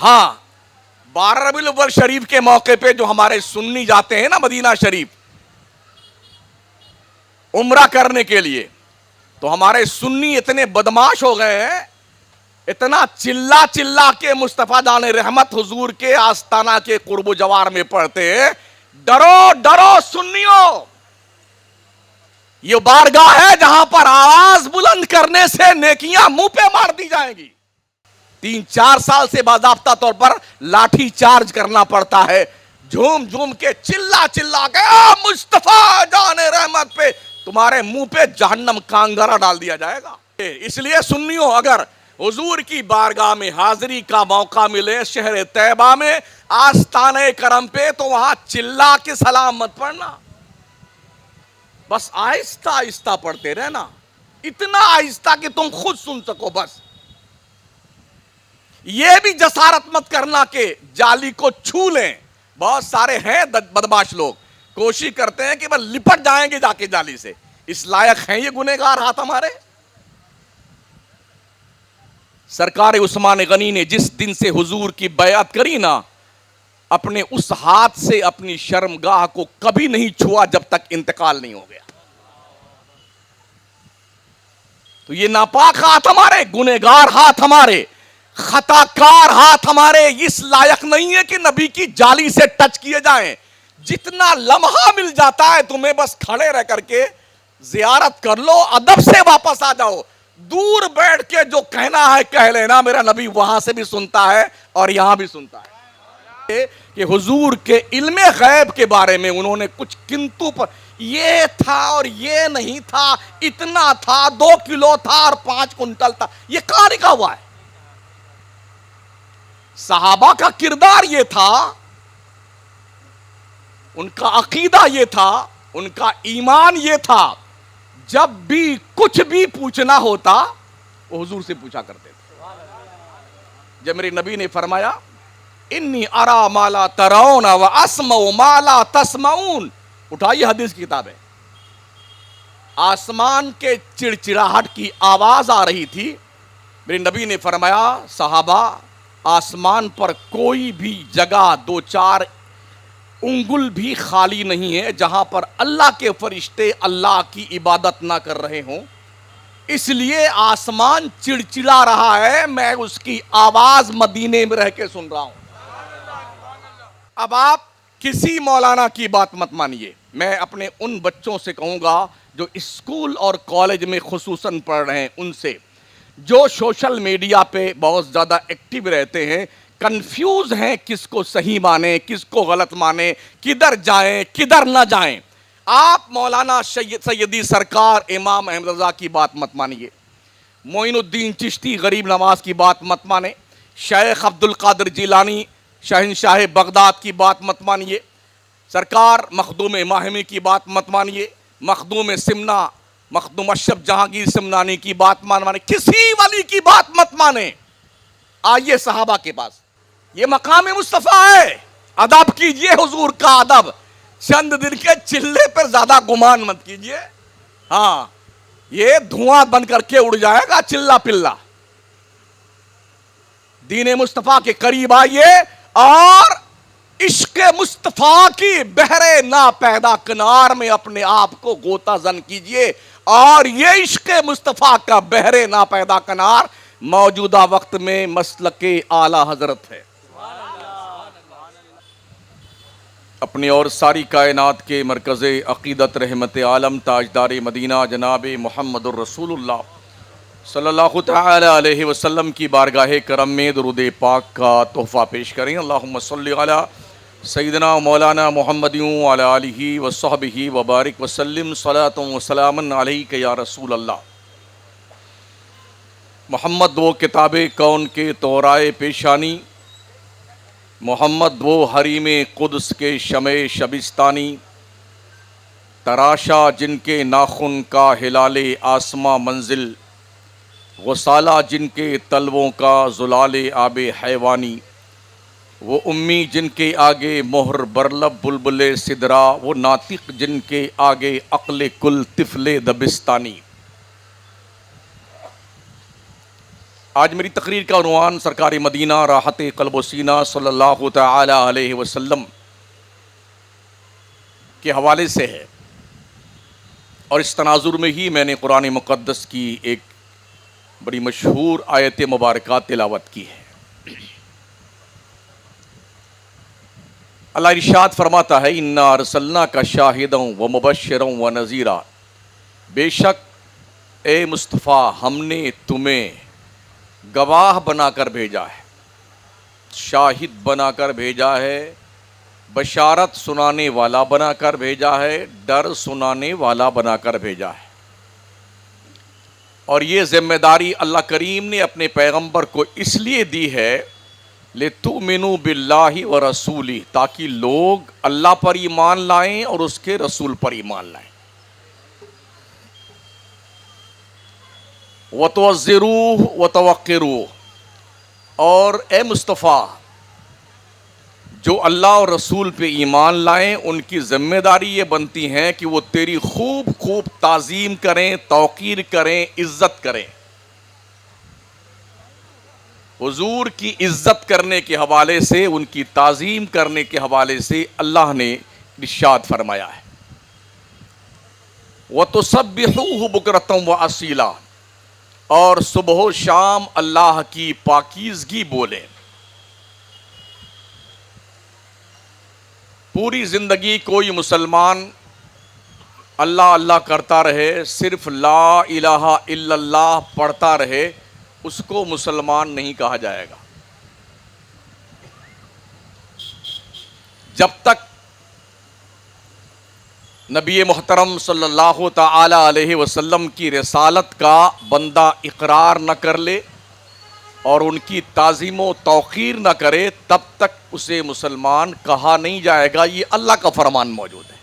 ہاں 12 ربیع الاول شریف کے موقع پہ جو ہمارے سنی جاتے ہیں نا مدینہ شریف عمرہ کرنے کے لیے، تو ہمارے سنی اتنے بدماش ہو گئے ہیں، اتنا چلا چلا کے مصطفیٰ جان رحمت حضور کے آستانہ کے قرب و جوار میں پڑھتے ہیں، ڈرو ڈرو سنیوں، یہ بارگاہ ہے جہاں پر آواز بلند کرنے سے نیکیاں منہ پہ مار دی جائیں گی۔ 3-4 سال سے باضابطہ طور پر لاٹھی چارج کرنا پڑتا ہے، جھوم جھوم کے چلا چلا کے مصطفیٰ جان رحمت پہ تمہارے منہ پہ جہنم کا انگارہ ڈال دیا جائے گا۔ اس لیے سنیوں، اگر حضور کی بارگاہ میں حاضری کا موقع ملے شہر طیبہ میں آستانہ کرم پہ، تو وہاں چلا کے سلام مت پڑھنا، بس آہستہ آہستہ پڑھتے رہنا، اتنا آہستہ کہ تم خود سن سکو۔ بس یہ بھی جسارت مت کرنا کہ جالی کو چھو لیں، بہت سارے ہیں بدماش لوگ کوشش کرتے ہیں کہ بس لپٹ جائیں گے جا کے جالی سے، اس لائق ہیں یہ گنہگار ہاتھ ہمارے؟ سرکار عثمان غنی نے جس دن سے حضور کی بیعت کری نا، اپنے اس ہاتھ سے اپنی شرمگاہ کو کبھی نہیں چھوا جب تک انتقال نہیں ہو گیا۔ تو یہ ناپاک ہاتھ ہمارے، گنہگار ہاتھ ہمارے، خطا کار ہاتھ ہمارے اس لائق نہیں ہے کہ نبی کی جالی سے ٹچ کیے جائیں۔ جتنا لمحہ مل جاتا ہے تمہیں بس کھڑے رہ کر کے زیارت کر لو، ادب سے واپس آ جاؤ، دور بیٹھ کے جو کہنا ہے کہہ لینا، میرا نبی وہاں سے بھی سنتا ہے اور یہاں بھی سنتا ہے۔ کہ حضور کے علم غیب کے بارے میں انہوں نے کچھ کنتو پر، یہ تھا اور یہ نہیں تھا، اتنا تھا، 2 کلو تھا اور 5 کنٹل تھا، یہ کہاں لکھا ہوا ہے؟ صحابہ کا کردار یہ تھا، ان کا عقیدہ یہ تھا، ان کا ایمان یہ تھا، جب بھی کچھ بھی پوچھنا ہوتا وہ حضور سے پوچھا کرتے تھے۔ جب میرے نبی نے فرمایا انی ارا ما لا ترون واسمع ما لا تسمعون، اٹھائیے حدیث کی کتاب ہے، آسمان کے چڑچڑاہٹ کی آواز آ رہی تھی، میرے نبی نے فرمایا صحابہ آسمان پر کوئی بھی جگہ 2-4 انگل بھی خالی نہیں ہے جہاں پر اللہ کے فرشتے اللہ کی عبادت نہ کر رہے ہوں، اس لیے آسمان چڑچڑا رہا ہے، میں اس کی آواز مدینے میں رہ کے سن رہا ہوں۔ اب آپ کسی مولانا کی بات مت مانیے، میں اپنے ان بچوں سے کہوں گا جو اسکول اور کالج میں خصوصاً پڑھ رہے ہیں، ان سے جو سوشل میڈیا پہ بہت زیادہ ایکٹیو رہتے ہیں، کنفیوز ہیں کس کو صحیح مانیں کس کو غلط مانیں، کدھر جائیں کدھر نہ جائیں، آپ مولانا سیدی سرکار امام احمد رضا کی بات مت مانیے، معین الدین چشتی غریب نواز کی بات مت مانیں، شیخ عبد القادر جیلانی شہنشاہ بغداد کی بات مت مانیے، سرکار مخدوم ماہمی کی بات مت مانیے، مخدوم سمنا مخدوم اشرف جہانگیر سمنانی کی بات مانیں، کسی ولی کی بات مت مانیں، آئیے صحابہ کے پاس، یہ مقام مصطفیٰ ہے، ادب کیجئے حضور کا ادب، چند دن کے چلے پر زیادہ گمان مت کیجئے، ہاں یہ دھواں بن کر کے اڑ جائے گا چلا پلا۔ دین مصطفیٰ کے قریب آئیے اور عشق مصطفیٰ کی بحر ناپیدا کنار میں اپنے آپ کو غوطہ زن کیجئے، اور یہ عشق مصطفیٰ کا بحر ناپیدا کنار موجودہ وقت میں مسلک اعلیٰ حضرت ہے۔ اپنی اور ساری کائنات کے مرکز عقیدت رحمت عالم تاجدار مدینہ جناب محمد الرسول اللہ صلی اللہ تعالی علیہ وسلم کی بارگاہ کرم میں درود پاک کا تحفہ پیش کریں۔ اللہم صلی علی سیدنا مولانا محمد وعلی آلہ وصحبہ وبارک وسلم صلاۃ وسلام علیک یا رسول اللہ۔ محمد وہ کتاب کون کے تورائے پیشانی، محمد وہ حریم قدس کے شمع شبستانی، تراشا جن کے ناخن کا ہلال آسماں منزل، غسالہ جن کے تلووں کا زلال آب حیوانی، وہ امی جن کے آگے مہر برلب بلبل سدرا، وہ ناطق جن کے آگے عقل کل طفل دبستانی۔ آج میری تقریر کا عنوان سرکار مدینہ راحت قلب و سینہ صلی اللہ تعالی علیہ وسلم کے حوالے سے ہے، اور اس تناظر میں ہی میں نے قرآن مقدس کی ایک بڑی مشہور آیت مبارکہ تلاوت کی ہے۔ اللہ ارشاد فرماتا ہے انا ارسلناک شاہدا و مبشرا و نذیرا، بے شک اے مصطفیٰ ہم نے تمہیں گواہ بنا کر بھیجا ہے، شاہد بنا کر بھیجا ہے، بشارت سنانے والا بنا کر بھیجا ہے، ڈر سنانے والا بنا کر بھیجا ہے۔ اور یہ ذمہ داری اللہ کریم نے اپنے پیغمبر کو اس لیے دی ہے لِتُؤْمِنُوا بِاللَّهِ وَرَسُولِهِ، تاکہ لوگ اللہ پر ایمان لائیں اور اس کے رسول پر ایمان لائیں، وَتُعَزِّرُوهُ وَتَوَقِّرُوهُ، اور اے مصطفیٰ جو اللہ اور رسول پہ ایمان لائیں ان کی ذمہ داری یہ بنتی ہے کہ وہ تیری خوب خوب تعظیم کریں، توقیر کریں، عزت کریں۔ حضور کی عزت کرنے کے حوالے سے، ان کی تعظیم کرنے کے حوالے سے اللہ نے ارشاد فرمایا ہے وَتُسَبِّحُوهُ بُكْرَةً وَأَصِيلًا، اور صبح و شام اللہ کی پاکیزگی بولیں۔ پوری زندگی کوئی مسلمان اللہ اللہ کرتا رہے، صرف لا الہ الا اللہ پڑھتا رہے، اس کو مسلمان نہیں کہا جائے گا۔ جب تک نبی محترم صلی اللہ تعالی علیہ وسلم کی رسالت کا بندہ اقرار نہ کر لے اور ان کی تعظیم و توقیر نہ کرے، تب تک اسے مسلمان کہا نہیں جائے گا۔ یہ اللہ کا فرمان موجود ہے۔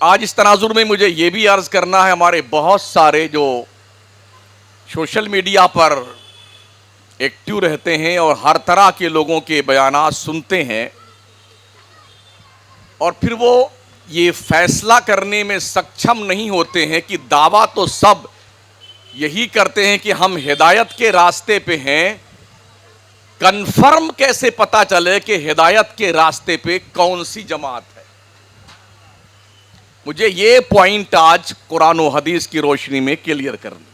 آج اس تناظر میں مجھے یہ بھی عرض کرنا ہے، ہمارے بہت سارے جو سوشل میڈیا پر ایکٹیو رہتے ہیں اور ہر طرح کے لوگوں کے بیانات سنتے ہیں، اور پھر وہ یہ فیصلہ کرنے میں سکچم نہیں ہوتے ہیں کہ دعویٰ تو سب یہی کرتے ہیں کہ ہم ہدایت کے راستے پہ ہیں، کنفرم کیسے پتا چلے کہ ہدایت کے راستے پہ کون سی جماعت ہے؟ مجھے یہ پوائنٹ آج قرآن و حدیث کی روشنی میں کلیئر کرنی۔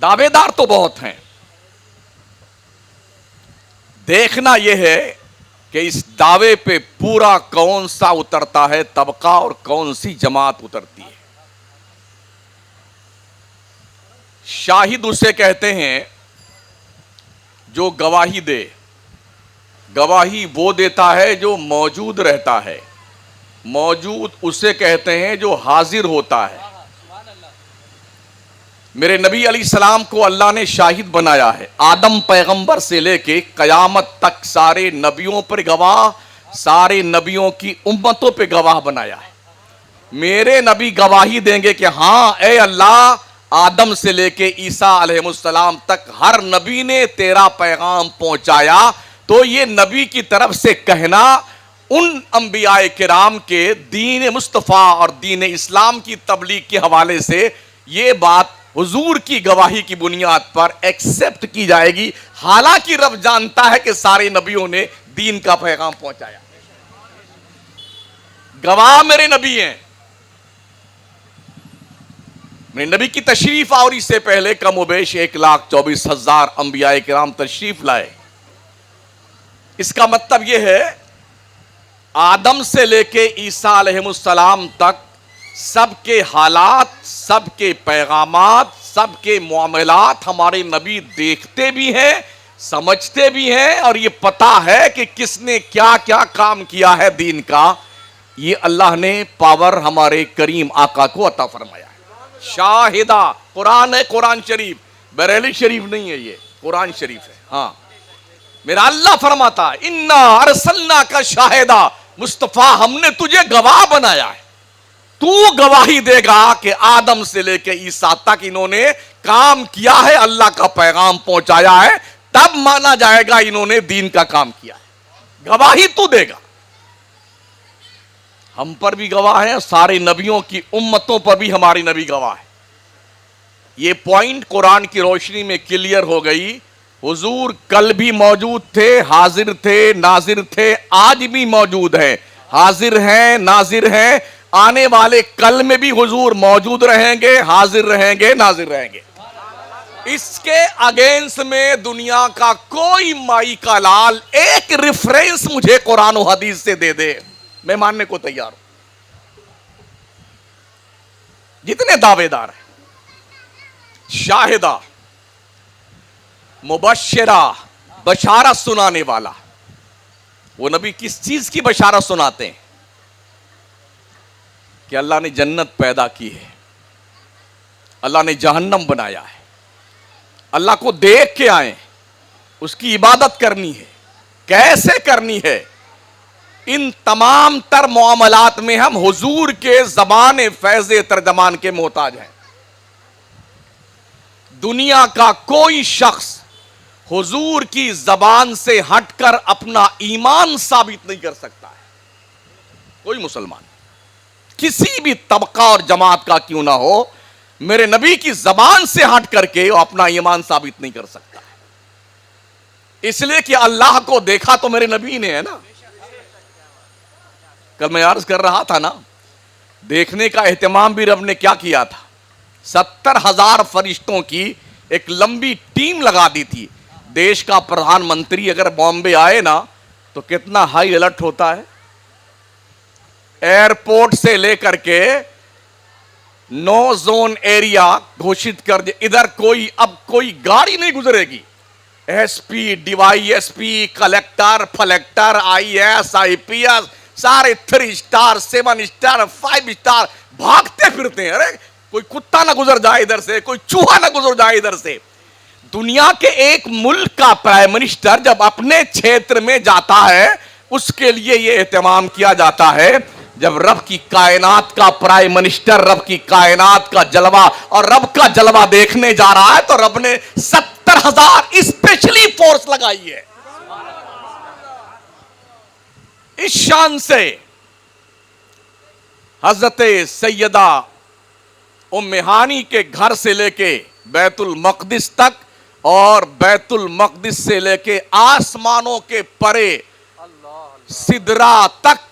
دعوے دار تو بہت ہیں، دیکھنا یہ ہے کہ اس دعوے پہ پورا کون سا اترتا ہے طبقہ اور کون سی جماعت اترتی ہے۔ شاہد اسے کہتے ہیں جو گواہی دے، گواہی وہ دیتا ہے جو موجود رہتا ہے، موجود اسے کہتے ہیں جو حاضر ہوتا ہے۔ میرے نبی علیہ السلام کو اللہ نے شاہد بنایا ہے، آدم پیغمبر سے لے کے قیامت تک سارے نبیوں پر گواہ، سارے نبیوں کی امتوں پہ گواہ بنایا ہے۔ میرے نبی گواہی دیں گے کہ ہاں اے اللہ، آدم سے لے کے عیسیٰ علیہ السلام تک ہر نبی نے تیرا پیغام پہنچایا، تو یہ نبی کی طرف سے کہنا ان انبیاء کرام کے دین مصطفیٰ اور دین اسلام کی تبلیغ کے حوالے سے یہ بات حضور کی گواہی کی بنیاد پر ایکسپٹ کی جائے گی، حالانکہ رب جانتا ہے کہ سارے نبیوں نے دین کا پیغام پہنچایا۔ گواہ میرے نبی ہیں۔ میرے نبی کی تشریف آوری سے پہلے کم و بیش 1,24,000 انبیاء کرام تشریف لائے۔ اس کا مطلب یہ ہے آدم سے لے کے عیسیٰ علیہ السلام تک سب کے حالات، سب کے پیغامات، سب کے معاملات ہمارے نبی دیکھتے بھی ہیں، سمجھتے بھی ہیں، اور یہ پتا ہے کہ کس نے کیا کیا کام کیا ہے دین کا۔ یہ اللہ نے پاور ہمارے کریم آقا کو عطا فرمایا ہے۔ شاہدہ قرآن ہے، قرآن شریف، بریلی شریف نہیں ہے، یہ قرآن شریف ہے۔ ہاں، میرا اللہ فرماتا ہے انا ارسلناک شاہدہ، مصطفیٰ ہم نے تجھے گواہ بنایا ہے، تو گواہی دے گا کہ آدم سے لے کے عیسیٰ تک انہوں نے کام کیا ہے، اللہ کا پیغام پہنچایا ہے، تب مانا جائے گا انہوں نے دین کا کام کیا ہے۔ گواہی تو دے گا۔ ہم پر بھی گواہ ہیں، سارے نبیوں کی امتوں پر بھی ہماری نبی گواہ ہے۔ یہ پوائنٹ قرآن کی روشنی میں کلیئر ہو گئی۔ حضور کل بھی موجود تھے، حاضر تھے، ناظر تھے، آج بھی موجود ہیں، حاضر ہیں، ناظر ہیں، آنے والے کل میں بھی حضور موجود رہیں گے، حاضر رہیں گے، ناظر رہیں گے۔ اس کے اگینسٹ میں دنیا کا کوئی مائی کا لال ایک ریفرنس مجھے قرآن و حدیث سے دے دے، میں ماننے کو تیار ہوں۔ جتنے دعوے دار ہیں، شاہدہ، مبشرہ، بشارت سنانے والا، وہ نبی کس چیز کی بشارت سناتے ہیں؟ کہ اللہ نے جنت پیدا کی ہے، اللہ نے جہنم بنایا ہے، اللہ کو دیکھ کے آئیں، اس کی عبادت کرنی ہے، کیسے کرنی ہے۔ ان تمام تر معاملات میں ہم حضور کے زبان فیض ترجمان کے محتاج ہیں۔ دنیا کا کوئی شخص حضور کی زبان سے ہٹ کر اپنا ایمان ثابت نہیں کر سکتا ہے۔ کوئی مسلمان کسی بھی طبقہ اور جماعت کا کیوں نہ ہو، میرے نبی کی زبان سے ہٹ کر کے وہ اپنا ایمان ثابت نہیں کر سکتا ہے۔ اس لیے کہ اللہ کو دیکھا تو میرے نبی نے ہے نا۔ کل میں عرض کر رہا تھا نا، دیکھنے کا اہتمام بھی رب نے کیا کیا تھا، 70,000 فرشتوں کی ایک لمبی ٹیم لگا دی تھی۔ دیش کا پردھان منتری اگر بامبے آئے نا تو کتنا ہائی الرٹ ہوتا ہے۔ ایئرپورٹ سے لے کر کے نو زون ایریا گھوشت کر دے، ادھر اب کوئی گاڑی نہیں گزرے گی۔ S P, D Y S P, collector, فلیکٹر، I S, I P S, سارے 3 اسٹار، 7 اسٹار، 5 اسٹار بھاگتے پھرتے ہیں۔ ارے کوئی کتا نہ گزر جائے ادھر سے، کوئی چوہا نہ گزر جائے ادھر سے۔ دنیا کے ایک ملک کا پرائم منسٹر جب اپنے چھیتر میں جاتا ہے، اس کے لیے یہ اہتمام کیا جاتا ہے۔ جب رب کی کائنات کا پرائم منسٹر رب کی کائنات کا جلوہ اور رب کا جلوہ دیکھنے جا رہا ہے تو رب نے 70,000 اسپیشلی فورس لگائی ہے۔ اس شان سے حضرت سیدہ ام ہانی کے گھر سے لے کے بیت المقدس تک اور بیت المقدس سے لے کے آسمانوں کے پرے سدرا تک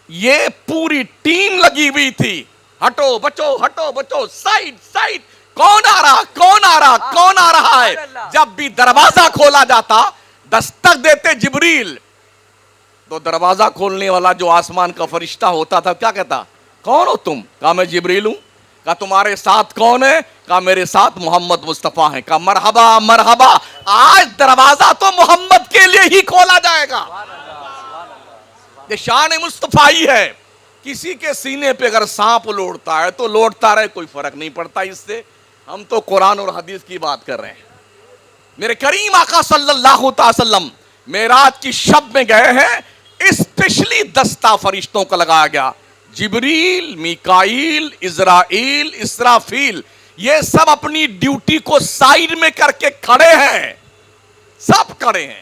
یہ پوری ٹیم لگی ہوئی تھی۔ ہٹو بچو، ہٹو بچو، سائڈ سائڈ، کون آ رہا، کون آ رہا، کون آ رہا ہے۔ جب بھی دروازہ کھولا جاتا، دستک دیتے جبریل، تو دروازہ کھولنے والا جو آسمان کا فرشتہ ہوتا تھا کیا کہتا، کون ہو تم؟ کہا میں جبریل ہوں۔ کہا تمہارے ساتھ کون ہے؟ کہا میرے ساتھ محمد مصطفیٰ ہیں۔ کہا مرحبا مرحبا، آج دروازہ تو محمد کے لیے ہی کھولا جائے گا۔ یہ شان مصطفیٰ ہے۔ کسی کے سینے پہ اگر سانپ لوٹتا ہے تو لوٹتا رہے، کوئی فرق نہیں پڑتا اس سے۔ ہم تو قرآن اور حدیث کی بات کر رہے ہیں۔ میرے کریم آقا صلی اللہ تعالی وسلم معراج کی شب میں گئے ہیں، اسپیشلی دستہ فرشتوں کا لگایا گیا، جبریل، میکائیل، عزرائیل، اسرافیل، یہ سب اپنی ڈیوٹی کو سائیڈ میں کر کے کھڑے ہیں، سب کھڑے ہیں۔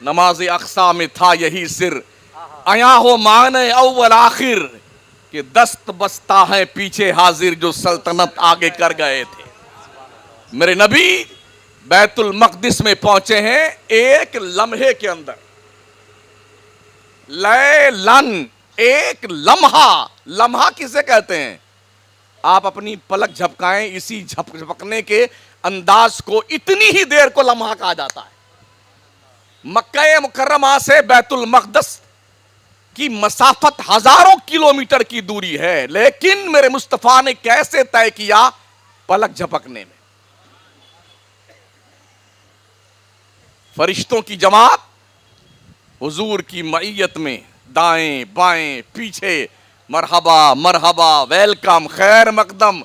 نماز اقصا میں تھا یہی سر، آیا ہو معنی اول آخر، کہ دست بستہ ہیں پیچھے حاضر جو سلطنت آگے کر گئے تھے۔ میرے نبی بیت المقدس میں پہنچے ہیں ایک لمحے کے اندر، لیلن، ایک لمحہ۔ لمحہ کسے کہتے ہیں؟ آپ اپنی پلک جھپکائیں، اسی جھپکنے کے انداز کو اتنی ہی دیر کو لمحہ کہا جاتا ہے۔ مکہ مکرمہ سے بیت المقدس کی مسافت ہزاروں کلومیٹر کی دوری ہے، لیکن میرے مصطفیٰ نے کیسے طے کیا؟ پلک جھپکنے میں۔ فرشتوں کی جماعت حضور کی معیت میں، دائیں بائیں پیچھے، مرحبا مرحبا، ویلکم، خیر مقدم،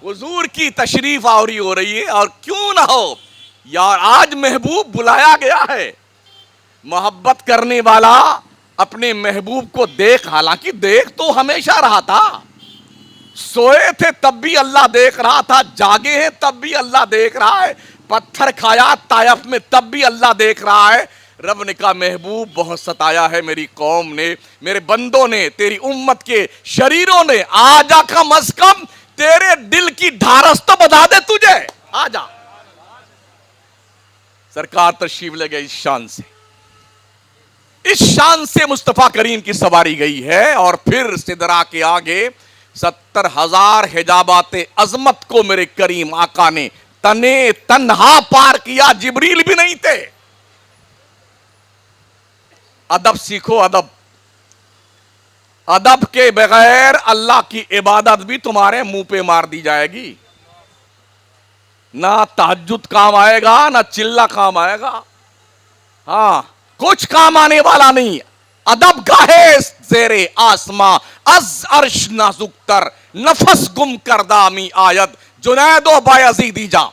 حضور کی تشریف آوری ہو رہی ہے۔ اور کیوں نہ ہو یار، آج محبوب بلایا گیا ہے۔ محبت کرنے والا اپنے محبوب کو دیکھ، حالانکہ دیکھ تو ہمیشہ رہا تھا، سوئے تھے تب بھی اللہ دیکھ رہا تھا، جاگے ہیں تب بھی اللہ دیکھ رہا ہے، پتھر کھایا طائف میں تب بھی اللہ دیکھ رہا ہے، رب نے کہا محبوب بہت ستایا ہے میری قوم نے، میرے بندوں نے، تیری امت کے شریروں نے، آجا کم از کم تیرے دل کی ڈھارس تو بتا دے تجھے، آجا۔ سرکار تشریف لے گئے اس شان سے، اس شان سے مصطفیٰ کریم کی سواری گئی ہے، اور پھر سدرا کے آگے 70,000 حجابات عظمت کو میرے کریم آقا نے تنے تنہا پار کیا، جبریل بھی نہیں تھے۔ ادب سیکھو، ادب، ادب کے بغیر اللہ کی عبادت بھی تمہارے منہ پہ مار دی جائے گی، نہ تہجد کام آئے گا، نہ چلہ کام آئے گا، ہاں کچھ کام آنے والا نہیں۔ ادب گاہے زیر آسماں از عرش نازک تر، نفس گم کردہ می آید جنید و بایزیدی جا۔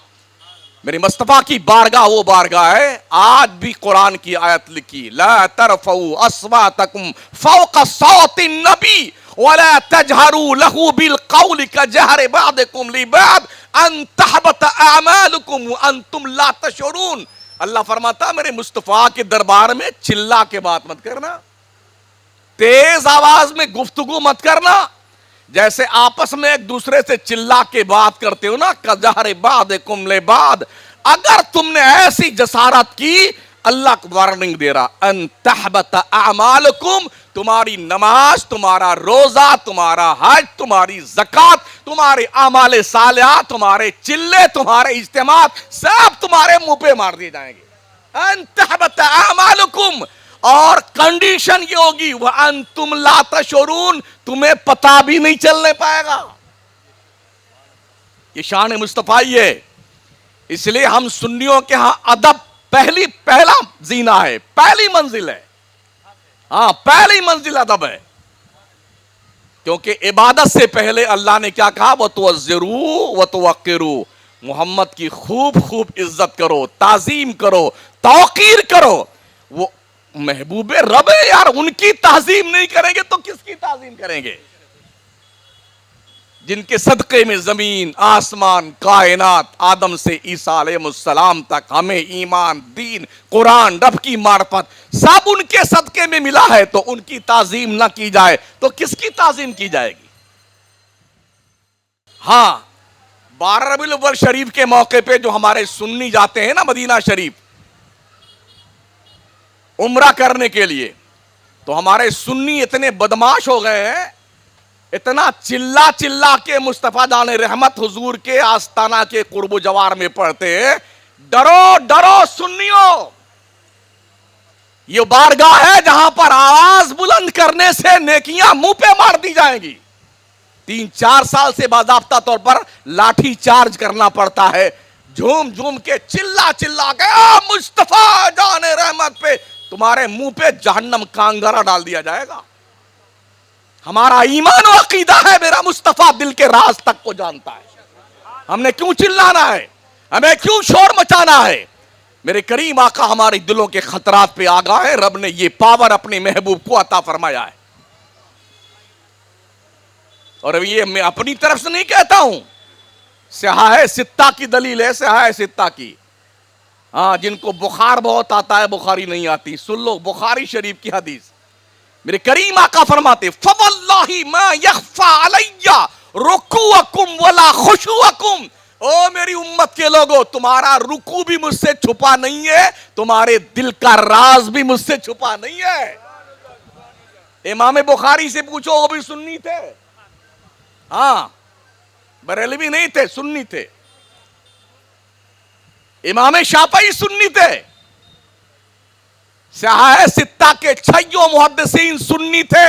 میرے مصطفیٰ کی بارگاہ وہ بارگاہ ہے، آج بھی قرآن کی آیت لکھی، لا ترفعوا اصواتکم فوق صوت النبی ولا تجہروا لہ بالقول کجہر بعضکم لبعض ان تحبط اعمالکم وانتم لا تشعرون۔ اللہ فرماتا میرے مصطفیٰ کے دربار میں چلا کے بات مت کرنا، تیز آواز میں گفتگو مت کرنا، جیسے آپس میں ایک دوسرے سے چلا کے بات کرتے ہو نا، کجہر بعضکم لبعض، اگر تم نے ایسی جسارت کی، اللہ وارننگ دے رہا، ان تحبط اعمالکم، تمہاری نماز، تمہارا روزہ، تمہارا حج، تمہاری زکوٰۃ، تمہارے اعمال صالحات، تمہارے چلے، تمہارے اجتماعات، سب تمہارے منہ پہ مار دیے جائیں گے۔ ان تحبط اعمالکم، اور کنڈیشن یہ ہوگی وَأَنْتُمْ لَا تَشْعُرُونَ، تمہیں پتا بھی نہیں چلنے پائے گا۔ یہ شان مصطفیٰ ہے، اس لیے ہم سنیوں کے ہاں ادب پہلا زینہ ہے، پہلی منزل ہے، ہاں پہلی منزل ادب ہے، کیونکہ عبادت سے پہلے اللہ نے کیا کہا، وَتُوَزِّرُوا وَتُوَقِّرُوا، محمد کی خوب خوب عزت کرو، تعظیم کرو، توقیر کرو۔ وہ محبوب رب ہے یار، ان کی تعظیم نہیں کریں گے تو کس کی تعظیم کریں گے؟ جن کے صدقے میں زمین، آسمان، کائنات، آدم سے عیسیٰ علیہ السلام تک ہمیں ایمان، دین، قرآن، رب کی معرفت سب ان کے صدقے میں ملا ہے، تو ان کی تعظیم نہ کی جائے تو کس کی تعظیم کی جائے گی؟ ہاں 12 ربیع الاول شریف کے موقع پہ جو ہمارے سنی جاتے ہیں نا مدینہ شریف عمرہ کرنے کے لیے، تو ہمارے سنی اتنے بدماش ہو گئے ہیں، اتنا چلا کے مصطفیٰ جان رحمت حضور کے آستانہ کے قرب و جوار میں پڑھتے ہیں، ڈرو ڈرو سنیوں، یہ بارگاہ ہے جہاں پر آواز بلند کرنے سے نیکیاں منہ پہ مار دی جائیں گی۔ 3-4 سال سے باضابطہ طور پر لاٹھی چارج کرنا پڑتا ہے، جھوم جھوم کے چلا کے مصطفیٰ جان رحمت پہ، تمہارے منہ پہ جہنم کا انگارہ ڈال دیا جائے گا۔ ہمارا ایمان و عقیدہ ہے میرا مصطفیٰ دل کے راز تک کو جانتا ہے، ہم نے کیوں چلانا ہے، ہمیں کیوں شور مچانا ہے؟ میرے کریم آقا ہمارے دلوں کے خطرات پہ آگاہ ہے، رب نے یہ پاور اپنے محبوب کو عطا فرمایا ہے، اور یہ میں اپنی طرف سے نہیں کہتا ہوں، سیاہ ستہ کی دلیل ہے، سیاہ ستہ کی، ہاں جن کو بخار بہت آتا ہے، بخاری نہیں آتی، سن لو بخاری شریف کی حدیث، میرے کریم آقا فرماتے فَوَاللَّهِ مَا يَخْفَى عَلَيَّ رُكُوَكُمْ وَلَا خُشُوَكُمْ، او میری امت کے لوگوں، تمہارا رکوع بھی مجھ سے چھپا نہیں ہے، تمہارے دل کا راز بھی مجھ سے چھپا نہیں ہے۔ امام بخاری سے پوچھو، وہ بھی سنی تھے، ہاں بریلوی نہیں تھے، سنی تھے۔ امام شافعی سنی تھے، سیاہ ستہ کے 6 محدثین سنی تھے،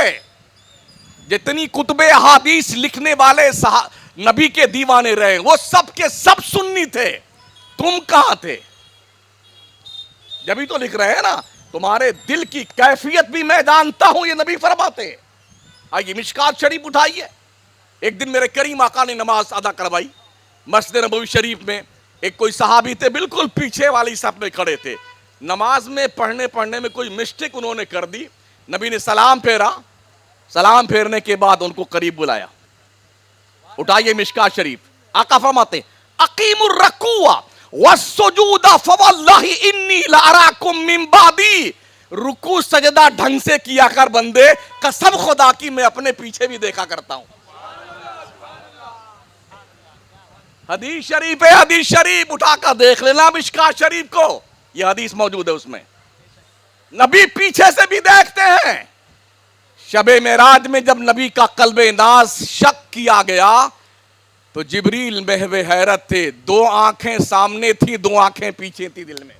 جتنی کتب احادیث لکھنے والے نبی کے دیوانے رہے وہ سب کے سب سنی تھے، تم کہاں تھے؟ جبھی تو لکھ رہے ہیں نا، تمہارے دل کی کیفیت بھی میں جانتا ہوں، یہ نبی فرماتے ہیں۔ آئیے مشکات شریف اٹھائیے، ایک دن میرے کریم آقا نے نماز ادا کروائی مسجد نبوی شریف میں، ایک کوئی صحابی تھے بالکل پیچھے والی صف میں کھڑے تھے، نماز میں پڑھنے میں کوئی مسٹیک انہوں نے کر دی، نبی نے سلام پھیرا، سلام پھیرنے کے بعد ان کو قریب بلایا، اٹھائیے مشکات شریف، آقا فرماتے اقیم الرکوع والسجود فواللہ انی لاراکم من بعدی، رکوع سجدہ ڈھنگ سے کیا کر بندے، قسم خدا کی میں اپنے پیچھے بھی دیکھا کرتا ہوں. حدیث شریف ہے، حدیث شریف اٹھا کر دیکھ لینا مشکات شریف کو، یہ حدیث موجود ہے، اس میں نبی پیچھے سے بھی دیکھتے ہیں. شب معراج میں جب نبی کا قلب ناز شک کیا گیا تو جبریل محو حیرت تھے، دو آنکھیں سامنے تھی، دو آنکھیں پیچھے تھی دل میں.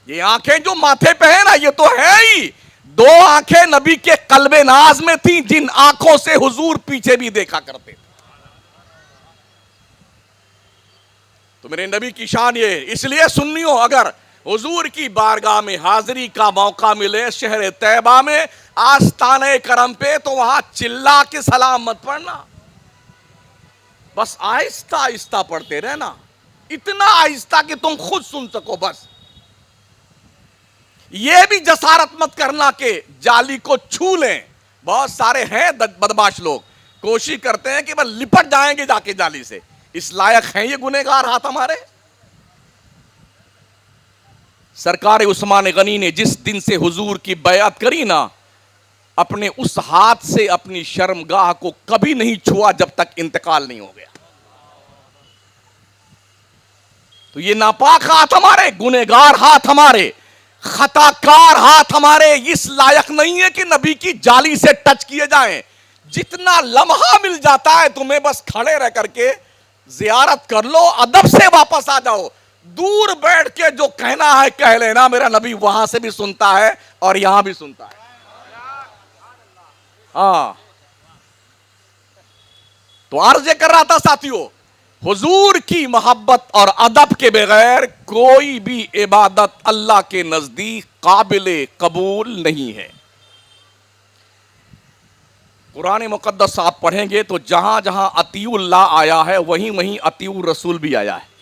یہ آنکھیں جو ماتھے پہ ہیں نا، یہ تو ہے ہی، دو آنکھیں نبی کے قلب ناز میں تھیں، جن آنکھوں سے حضور پیچھے بھی دیکھا کرتے تھے. تو میرے نبی کی شان یہ، اس لیے سنیو، اگر حضور کی بارگاہ میں حاضری کا موقع ملے شہر طیبہ میں آستانہ کرم پہ، تو وہاں چلا کے سلام مت پڑھنا، بس آہستہ آہستہ پڑھتے رہنا، اتنا آہستہ کہ تم خود سن سکو. بس یہ بھی جسارت مت کرنا کہ جالی کو چھو لیں. بہت سارے ہیں بدماش لوگ کوشش کرتے ہیں کہ بس لپٹ جائیں گے جا کے جالی سے. اس لائق ہیں یہ گنہگار ہاتھ ہمارے؟ سرکار عثمان غنی نے جس دن سے حضور کی بیعت کری نا، اپنے اس ہاتھ سے اپنی شرمگاہ کو کبھی نہیں چھوا جب تک انتقال نہیں ہو گیا. تو یہ ناپاک ہاتھ ہمارے، گنہگار ہاتھ ہمارے، خطا کار ہاتھ ہمارے اس لائق نہیں ہے کہ نبی کی جالی سے ٹچ کیے جائیں. جتنا لمحہ مل جاتا ہے تمہیں بس کھڑے رہ کر کے زیارت کر لو، ادب سے واپس آ جاؤ. دور بیٹھ کے جو کہنا ہے کہہ لینا، میرا نبی وہاں سے بھی سنتا ہے اور یہاں بھی سنتا ہے. ہاں تو عرض یہ کر رہا تھا ساتھیو، حضور کی محبت اور ادب کے بغیر کوئی بھی عبادت اللہ کے نزدیک قابل قبول نہیں ہے. قرآن مقدس آپ پڑھیں گے تو جہاں جہاں اطیع اللہ آیا ہے وہیں وہیں اطیع الرسول بھی آیا ہے.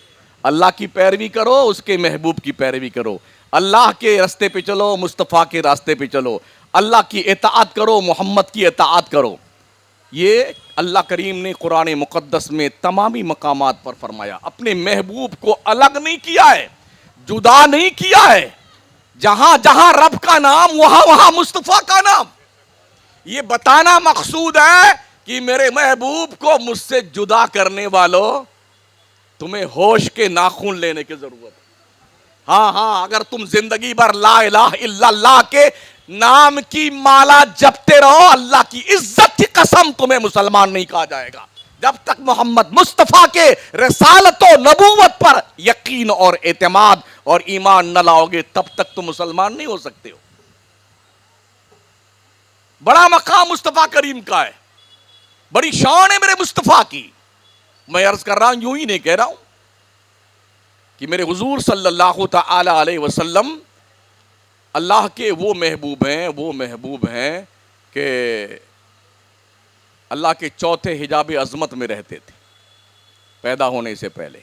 اللہ کی پیروی کرو، اس کے محبوب کی پیروی کرو، اللہ کے راستے پہ چلو، مصطفیٰ کے راستے پہ چلو، اللہ کی اطاعت کرو، محمد کی اطاعت کرو. یہ اللہ کریم نے قرآن مقدس میں تمامی مقامات پر فرمایا. اپنے محبوب کو الگ نہیں کیا ہے، جدا نہیں کیا ہے. جہاں جہاں رب کا نام، وہاں وہاں مصطفیٰ کا نام. یہ بتانا مقصود ہے کہ میرے محبوب کو مجھ سے جدا کرنے والوں، تمہیں ہوش کے ناخن لینے کی ضرورت ہے. ہاں اگر تم زندگی بھر لا الہ الا اللہ کے نام کی مالا جپتے رہو، اللہ کی عزت کی قسم تمہیں مسلمان نہیں کہا جائے گا. جب تک محمد مصطفیٰ کے رسالت و نبوت پر یقین اور اعتماد اور ایمان نہ لاؤ گے، تب تک تم مسلمان نہیں ہو سکتے ہو. بڑا مقام مصطفیٰ کریم کا ہے، بڑی شان ہے میرے مصطفیٰ کی. میں عرض کر رہا ہوں، یوں ہی نہیں کہہ رہا ہوں، کہ میرے حضور صلی اللہ تعالی علیہ وسلم اللہ کے وہ محبوب ہیں کہ اللہ کے چوتھے حجاب عظمت میں رہتے تھے پیدا ہونے سے پہلے،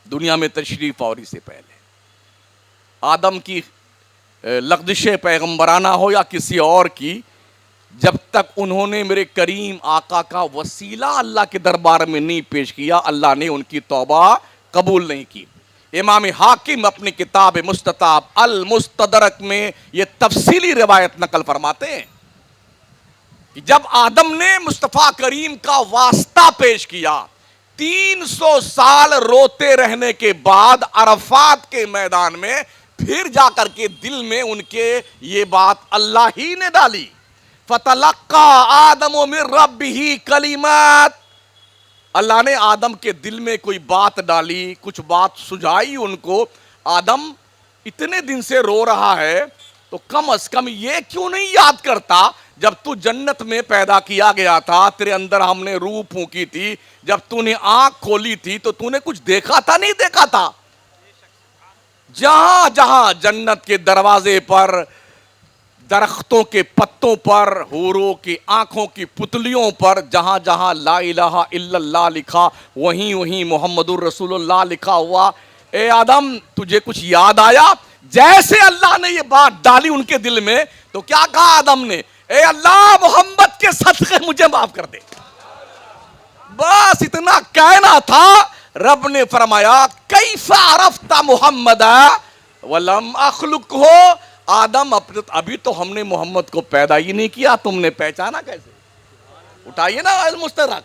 دنیا میں تشریف آوری سے پہلے. آدم کی لغزش پیغمبرانہ ہو یا کسی اور کی، جب تک انہوں نے میرے کریم آقا کا وسیلہ اللہ کے دربار میں نہیں پیش کیا، اللہ نے ان کی توبہ قبول نہیں کی. امام حاکم اپنی کتاب مستطاب المستدرک میں یہ تفصیلی روایت نقل فرماتے ہیں کہ جب آدم نے مصطفیٰ کریم کا واسطہ پیش کیا، 300 سال روتے رہنے کے بعد عرفات کے میدان میں پھر جا کر کے دل میں ان کے یہ بات اللہ ہی نے ڈالی. فَتَلَقَّى آدَمُ مِن رَبِّهِ کلمات، اللہ نے آدم کے دل میں کوئی بات ڈالی، کچھ بات سجائی ان کو. آدم اتنے دن سے رو رہا ہے تو کم از کم یہ کیوں نہیں یاد کرتا، جب تو جنت میں پیدا کیا گیا تھا، تیرے اندر ہم نے روح پھونکی تھی، جب تو نے آنکھ کھولی تھی تو تو نے کچھ دیکھا تھا نہیں دیکھا تھا؟ جہاں جہاں جنت کے دروازے پر، درختوں کے پتوں پر، حوروں کی آنکھوں کی پتلیوں پر، جہاں جہاں لا الہ الا اللہ لکھا، وہیں وہیں محمد الرسول اللہ لکھا ہوا. اے آدم تجھے کچھ یاد آیا؟ جیسے اللہ نے یہ بات ڈالی ان کے دل میں تو کیا کہا آدم نے؟ اے اللہ محمد کے صدقے مجھے معاف کر دے. بس اتنا کہنا تھا، رب نے فرمایا کیف عرفت محمد ولم اخلق ہو، آدم ابھی تو ہم نے محمد کو پیدا ہی نہیں کیا، تم نے پہچانا کیسے؟ اٹھائیے نا المستدرک،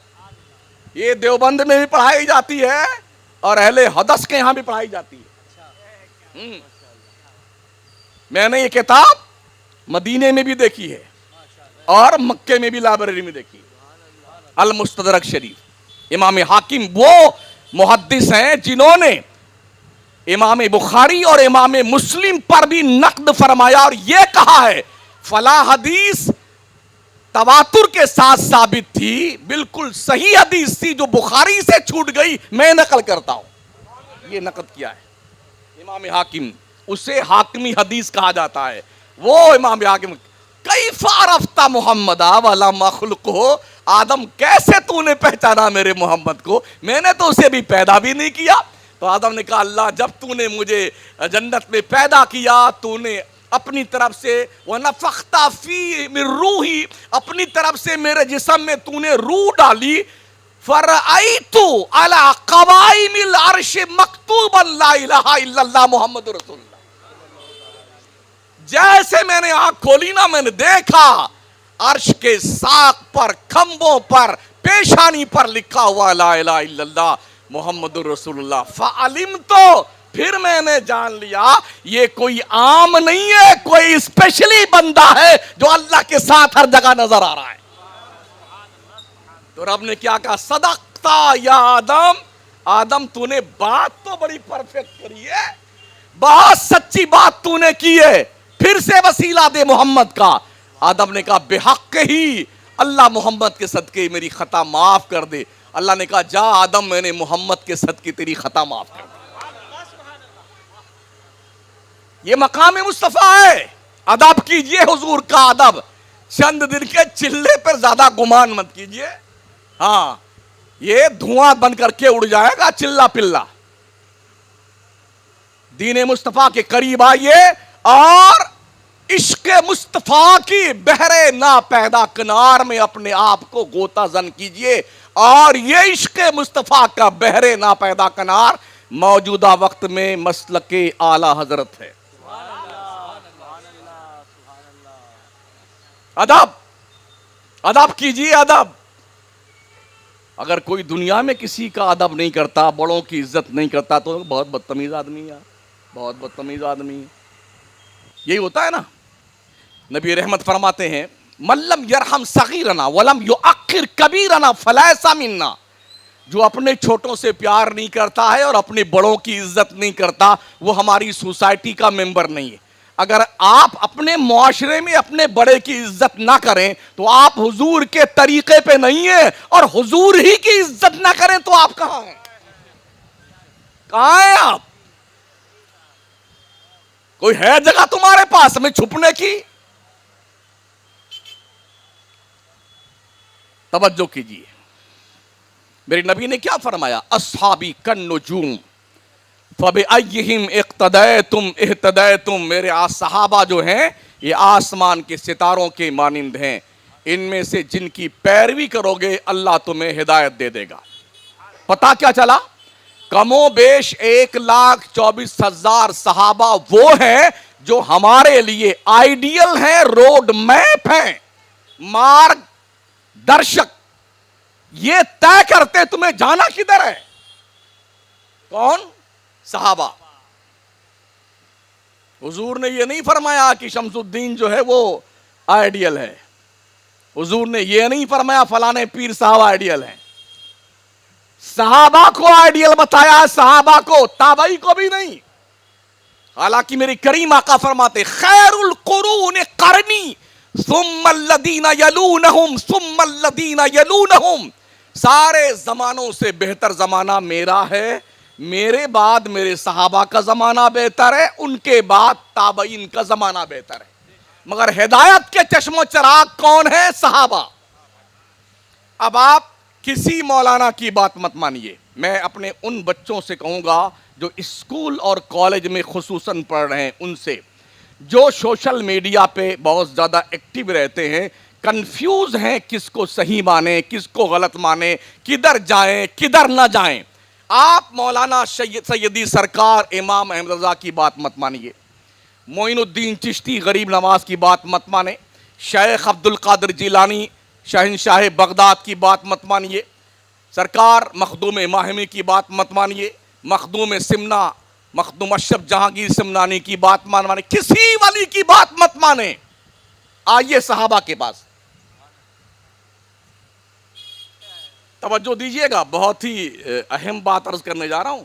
یہ دیوبند میں بھی پڑھائی جاتی ہے اور اہل حدث کے یہاں بھی پڑھائی جاتی ہے۔ میں نے یہ کتاب مدینے میں بھی دیکھی ہے اور مکے میں بھی لائبریری میں دیکھی ہے، المستدرک شریف۔ امام حاکم وہ محدث ہیں جنہوں نے امام بخاری اور امام مسلم پر بھی نقد فرمایا اور یہ کہا ہے فلاں حدیث تواتر کے ساتھ ثابت تھی، بالکل صحیح حدیث تھی، جو بخاری سے چھوٹ گئی میں نقل کرتا ہوں۔ یہ نقد کیا ہے امام حاکم، اسے حاکمی حدیث کہا جاتا ہے۔ وہ امام حاکم کیف عرفت محمد ولم اخلقہ، آدم کیسے تو نے پہچانا میرے محمد کو، میں نے تو اسے بھی پیدا بھی نہیں کیا۔ تو آدم نے کہا اللہ جب تو نے مجھے جنت میں پیدا کیا تو نے اپنی طرف سے وَنَفَخْتَ فِي مِن رُوحِي، اپنی طرف سے میرے جسم میں تو نے روح ڈالی، فَرَأَيْتُ عَلَىٰ قَوَائِمِ الْعَرْشِ مَكْتُوبًا لَا إِلَهَ إِلَّا اللَّهُ مُحَمَّدٌ رسول اللہ۔ جیسے میں نے آنکھ کھولی نا میں نے دیکھا عرش کے ساق پر، کھمبوں پر، پیشانی پر لکھا ہوا لا الہ الا اللہ محمد رسول اللہ، فعلمت، پھر میں نے جان لیا یہ کوئی عام نہیں ہے، کوئی اسپیشلی بندہ ہے جو اللہ کے ساتھ ہر جگہ نظر آ رہا ہے۔ تو رب نے کیا کہا صدقتا یا آدم، آدم تو نے بات تو بڑی پرفیکٹ کری ہے، بہت سچی بات تو نے کی ہے، پھر سے وسیلہ دے محمد کا۔ آدم نے کہا بے حق ہی اللہ محمد کے صدقے میری خطا معاف کر دے۔ اللہ نے کہا جا آدم میں نے محمد کے صدقے تیری خطا معاف کر دی۔ یہ مقام مصطفیٰ ہے، ادب کیجئے حضور کا ادب، چند دن کے چلے پر زیادہ گمان مت کیجئے، ہاں یہ دھواں بن کر کے اڑ جائے گا چلا پلا۔ دین مصطفیٰ کے قریب آئیے اور عشق مصطفیٰ کی بحر ناپیدا کنار میں اپنے آپ کو غوطہ زن کیجئے، اور یہ عشق مصطفیٰ کا بحر ناپیدا کنار موجودہ وقت میں مسلک اعلی حضرت ہے۔ ادب، ادب کیجئے ادب۔ اگر کوئی دنیا میں کسی کا ادب نہیں کرتا، بڑوں کی عزت نہیں کرتا تو بہت بدتمیز آدمی ہے، بہت بدتمیز آدمی ہے۔ یہی ہوتا ہے نا، نبی رحمت فرماتے ہیں من لم یرحم صغیرنا ولم یؤخر کبیرنا فلیس منا، جو اپنے چھوٹوں سے پیار نہیں کرتا ہے اور اپنے بڑوں کی عزت نہیں کرتا وہ ہماری سوسائٹی کا ممبر نہیں ہے۔ اگر آپ اپنے معاشرے میں اپنے بڑے کی عزت نہ کریں تو آپ حضور کے طریقے پہ نہیں ہیں، اور حضور ہی کی عزت نہ کریں تو آپ کہاں ہیں؟ کہاں ہیں آپ؟ کوئی ہے جگہ تمہارے پاس میں چھپنے کی؟ توجہ کیجیے، میرے نبی نے کیا فرمایا اصحابی کالنجوم فبأیہم اقتدیتم اہتدیتم، میرے صحابہ جو ہیں یہ آسمان کے ستاروں کے مانند ہیں، ان میں سے جن کی پیروی کرو گے اللہ تمہیں ہدایت دے دے گا۔ پتہ کیا چلا؟ کم و بیش 1,24,000 صحابہ وہ ہیں جو ہمارے لیے آئیڈیل ہیں، روڈ میپ ہیں، مارگ درشک، یہ طے کرتے تمہیں جانا کدھر ہے۔ کون؟ صحابہ۔ حضور نے یہ نہیں فرمایا کہ شمس الدین جو ہے وہ آئیڈیل ہے، حضور نے یہ نہیں فرمایا فلانے پیر صاحب آئیڈیل ہیں، صحابہ کو آئیڈیل بتایا، صحابہ کو، تابعی کو بھی نہیں۔ حالانکہ میری کریم آقا فرماتے خیر القرون قرنی ثم الذین یلونہم ثم الذین یلونہم، سارے زمانوں سے بہتر زمانہ میرا ہے، میرے بعد میرے صحابہ کا زمانہ بہتر ہے، ان کے بعد تابعین کا زمانہ بہتر ہے، مگر ہدایت کے چشم و چراغ کون ہے؟ صحابہ۔ اب آپ کسی مولانا کی بات مت مانیے، میں اپنے ان بچوں سے کہوں گا جو اسکول اور کالج میں خصوصاً پڑھ رہے ہیں، ان سے جو سوشل میڈیا پہ بہت زیادہ ایکٹیو رہتے ہیں، کنفیوز ہیں کس کو صحیح مانیں کس کو غلط مانیں، کدھر جائیں کدھر نہ جائیں۔ آپ مولانا سیدی سرکار امام احمد رضا کی بات مت مانیے، معین الدین چشتی غریب نواز کی بات مت مانے، شیخ عبد القادر جیلانی شہنشاہ بغداد کی بات مت مانیے، سرکار مخدوم ماہمی کی بات مت مانیے، مخدوم سمنا مخدوم اشرف جہانگیر سمنانی کی بات مانے، کسی ولی کی بات مت مانے۔ آئیے صحابہ کے پاس توجہ دیجئے گا، بہت ہی اہم بات عرض کرنے جا رہا ہوں۔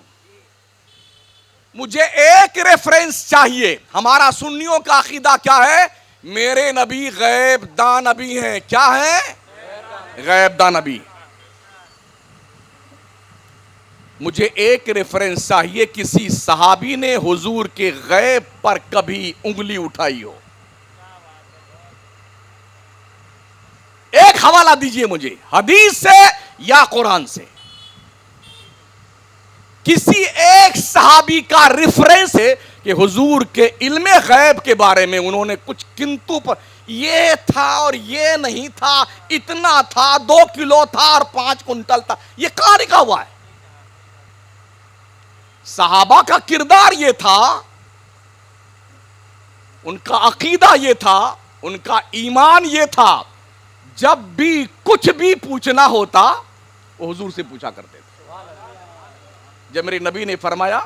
مجھے ایک ریفرنس چاہیے۔ ہمارا سنیوں کا عقیدہ کیا ہے؟ میرے نبی غیب داں نبی ہیں۔ کیا ہیں؟ غیب داں نبی۔ مجھے ایک ریفرنس چاہیے، کسی صحابی نے حضور کے غیب پر کبھی انگلی اٹھائی ہو۔ ایک حوالہ دیجئے مجھے، حدیث سے یا قرآن سے، کسی ایک صحابی کا ریفرنس ہے کہ حضور کے علم غیب کے بارے میں انہوں نے کچھ کنتو پر یہ تھا اور یہ نہیں تھا، اتنا تھا، 2 کلو تھا اور 5 کنٹل تھا، یہ کہاں لکھا ہوا ہے؟ صحابہ کا کردار یہ تھا، ان کا عقیدہ یہ تھا، ان کا ایمان یہ تھا، جب بھی کچھ بھی پوچھنا ہوتا وہ حضور سے پوچھا کرتے تھے۔ جب میرے نبی نے فرمایا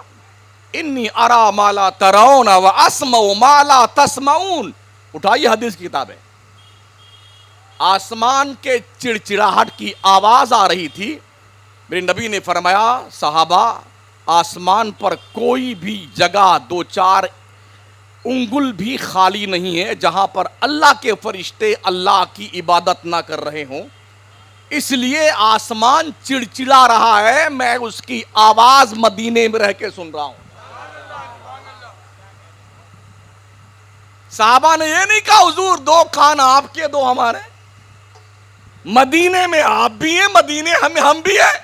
انی ارا ما لا ترون و اسمع ما لا تسمعون، اٹھائیے حدیث کی کتاب ہے، آسمان کے چڑچڑاہٹ کی آواز آ رہی تھی، میرے نبی نے فرمایا صحابہ آسمان پر کوئی بھی جگہ 2-4 انگل بھی خالی نہیں ہے جہاں پر اللہ کے فرشتے اللہ کی عبادت نہ کر رہے ہوں، اس لیے آسمان چڑچڑا رہا ہے، میں اس کی آواز مدینے میں رہ کے سن رہا ہوں۔ صحابہ نے یہ نہیں کہا حضور 2 کان آپ کے 2 ہمارے، مدینے میں آپ بھی ہیں، مدینے ہم بھی ہیں،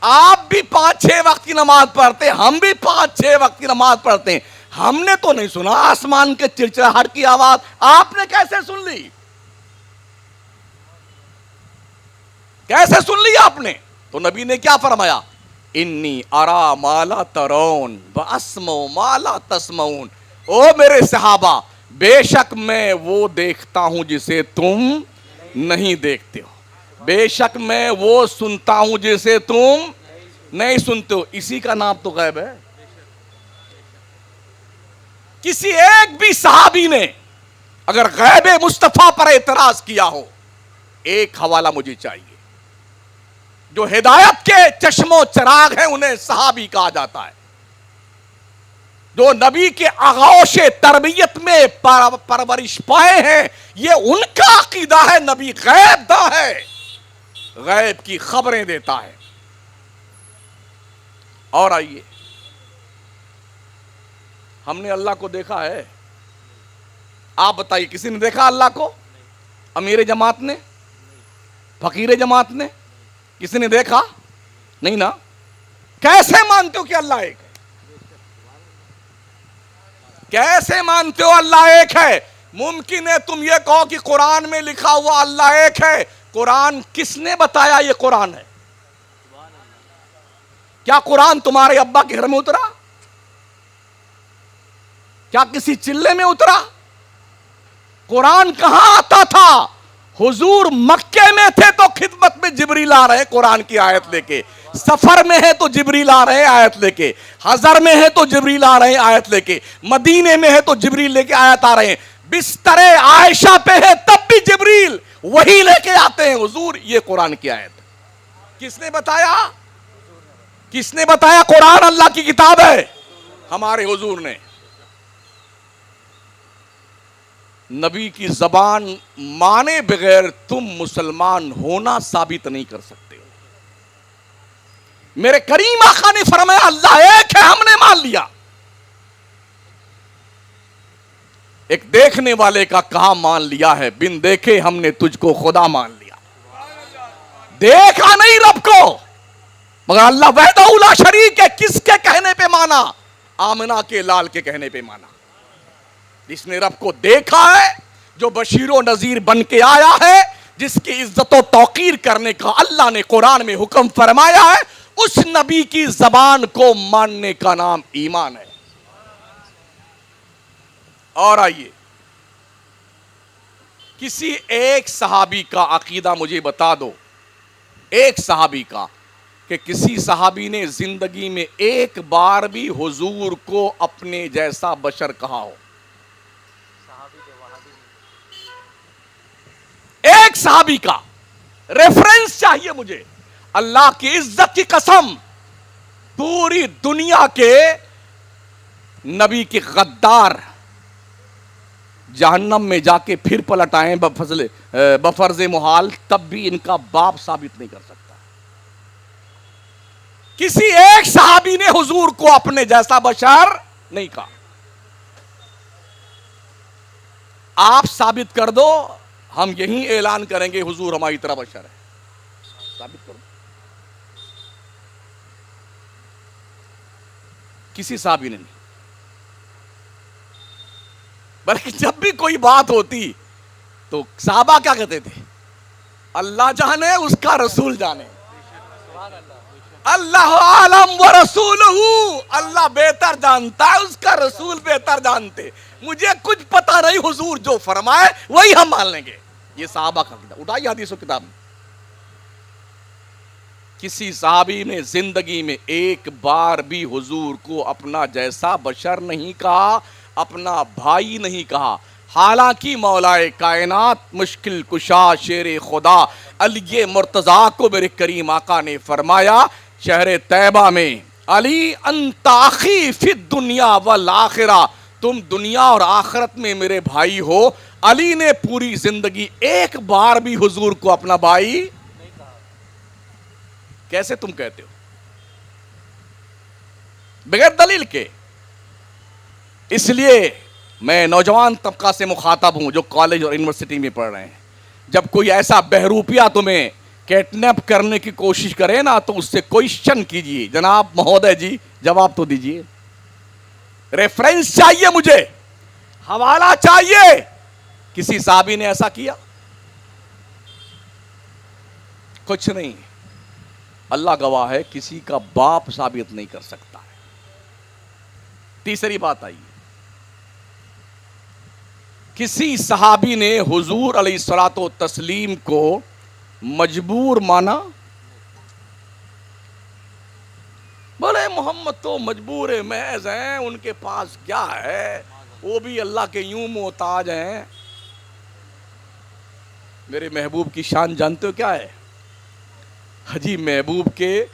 آپ بھی 5-6 وقت کی نماز پڑھتے ہیں، ہم بھی 5-6 وقت کی نماز پڑھتے ہیں، ہم نے تو نہیں سنا آسمان کے چڑچڑاہٹ کی آواز، آپ نے کیسے سن لی؟ کیسے سن لی آپ نے؟ تو نبی نے کیا فرمایا؟ انی ارا ما لا ترون واسمع ما لا تسمعون، او میرے صحابہ بے شک میں وہ دیکھتا ہوں جسے تم نہیں دیکھتے ہو، بے شک میں وہ سنتا ہوں جسے تم نہیں سنتے ہو۔ اسی کا نام تو غیب ہے۔ کسی ایک بھی صحابی نے اگر غیب مصطفیٰ پر اعتراض کیا ہو، ایک حوالہ مجھے چاہیے۔ جو ہدایت کے چشم و چراغ ہیں انہیں صحابی کہا جاتا ہے، جو نبی کے آغوش تربیت میں پرورش پائے ہیں، یہ ان کا عقیدہ ہے نبی غیب داں ہے، غیب کی خبریں دیتا ہے۔ اور آئیے، ہم نے اللہ کو دیکھا ہے؟ آپ بتائیے کسی نے دیکھا اللہ کو؟ امیر جماعت نے؟ فقیر جماعت نے؟ کسی نے دیکھا؟ نہیں نا؟ کیسے مانتے ہو کہ اللہ ایک ہے؟ کیسے مانتے ہو اللہ ایک ہے؟ ممکن ہے تم یہ کہو کہ قرآن میں لکھا ہوا اللہ ایک ہے، قرآن کس نے بتایا یہ قرآن ہے؟ کیا قرآن تمہارے ابا کے گھر میں اترا؟ کیا کسی چلے میں اترا؟ قرآن کہاں آتا تھا؟ حضور مکے میں تھے تو خدمت میں جبریل آ رہے ہیں قرآن کی آیت لے کے، سفر میں ہے تو جبریل آ رہے ہیں آیت لے کے، حضر میں ہے تو جبریل آ رہے ہیں آیت لے کے، مدینے میں ہے تو جبریل لے کے آیت آ رہے ہیں، بستر عائشہ پہ ہے تب بھی جبریل وہی لے کے آتے ہیں۔ حضور یہ قرآن کی آیت کس نے بتایا؟ کس نے بتایا قرآن اللہ کی کتاب ہے؟ ہمارے حضور نے۔ نبی کی زبان مانے بغیر تم مسلمان ہونا ثابت نہیں کر سکتے ہو۔ میرے کریم آقا نے فرمایا اللہ ایک ہے، ہم نے مان لیا۔ ایک دیکھنے والے کا کہا مان لیا ہے، بن دیکھے ہم نے تجھ کو خدا مان لیا۔ دیکھا نہیں رب کو مگر اللہ وحدہ لا شریک ہے، کس کے کہنے پہ مانا؟ آمنہ کے لال کے کہنے پہ مانا۔ جس نے رب کو دیکھا ہے، جو بشیر و نذیر بن کے آیا ہے، جس کی عزت و توقیر کرنے کا اللہ نے قرآن میں حکم فرمایا ہے، اس نبی کی زبان کو ماننے کا نام ایمان ہے. اور آئیے کسی ایک صحابی کا عقیدہ مجھے بتا دو, ایک صحابی کا, کہ کسی صحابی نے زندگی میں ایک بار بھی حضور کو اپنے جیسا بشر کہا ہو. ایک صحابی کا ریفرنس چاہیے مجھے. اللہ کی عزت کی قسم, پوری دنیا کے نبی کے غدار جہنم میں جا کے پھر پلٹ آئیں بفرض محال, تب بھی ان کا باپ ثابت نہیں کر سکتا. کسی ایک صحابی نے حضور کو اپنے جیسا بشر نہیں کہا. آپ ثابت کر دو, ہم یہی اعلان کریں گے حضور ہماری طرح بشر ہے. ثابت کر دو. کسی صحابی نے نہیں. بلکہ جب بھی کوئی بات ہوتی تو صحابہ کیا کہتے تھے؟ اللہ جانے اس کا رسول جانے. اللہ عالم و رسولہ, اللہ بہتر جانتا ہے, اس کا رسول بہتر جانتے. مجھے کچھ پتا نہیں, حضور جو فرمائے وہی ہم مان لیں گے. یہ صحابہ کا کتاب اٹھائیے, حدیث و کتاب میں. کسی صحابی نے زندگی میں ایک بار بھی حضور کو اپنا جیسا بشر نہیں کہا, اپنا بھائی نہیں کہا. حالانکہ مولا کائنات مشکل کشا شیر خدا علی مرتضیٰ کو میرے کریم آقا نے فرمایا شہر طیبہ میں, علی انت اخی فی الدنیا والآخرہ, تم دنیا اور آخرت میں میرے بھائی ہو. علی نے پوری زندگی ایک بار بھی حضور کو اپنا بھائی نہیں کہا. کیسے تم کہتے ہو بغیر دلیل کے؟ اس لیے میں نوجوان طبقہ سے مخاطب ہوں جو کالج اور یونیورسٹی میں پڑھ رہے ہیں. جب کوئی ایسا بہروپیہ تمہیں کیڈنیپ کرنے کی کوشش کرے نا, تو اس سے کوئسچن کیجئے, جناب مہودے جی جواب تو دیجئے. ریفرنس چاہیے مجھے, حوالہ چاہیے. کسی صحابی نے ایسا کیا؟ کچھ نہیں. اللہ گواہ ہے, کسی کا باپ ثابت نہیں کر سکتا ہے. تیسری بات آئی, کسی صحابی نے حضور علیہ الصلوۃ والتسلیم کو مجبور مانا؟ بولے محمد تو مجبور محض ہیں, ان کے پاس کیا ہے, وہ بھی اللہ کے یوں محتاج ہیں. میرے محبوب کی شان جانتے ہو کیا ہے؟ حجی محبوب کے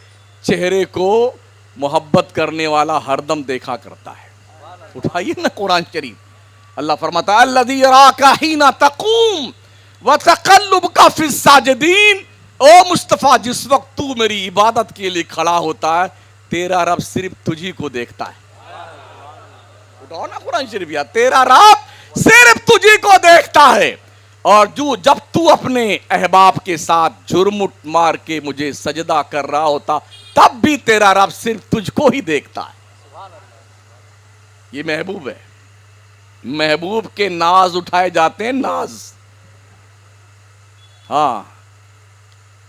چہرے کو محبت کرنے والا ہر دم دیکھا کرتا ہے. اٹھائیے نا قرآن شریف. اللہ فرماتا ہے الذی یراک حین تقوم وتقلبک فی الساجدین, او مصطفیٰ جس وقت تو میری عبادت کے لیے کھڑا ہوتا ہے, تیرا رب صرف تجھی کو دیکھتا ہے. اٹھاؤ نا قرآن شریف یار. تیرا رب صرف تجھی کو دیکھتا ہے, اور جب تو اپنے احباب کے ساتھ جھرمٹ مار کے مجھے سجدہ کر رہا ہوتا, تب بھی تیرا رب صرف تجھ کو ہی دیکھتا ہے. یہ محبوب ہے. محبوب کے ناز اٹھائے جاتے ہیں, ناز. ہاں,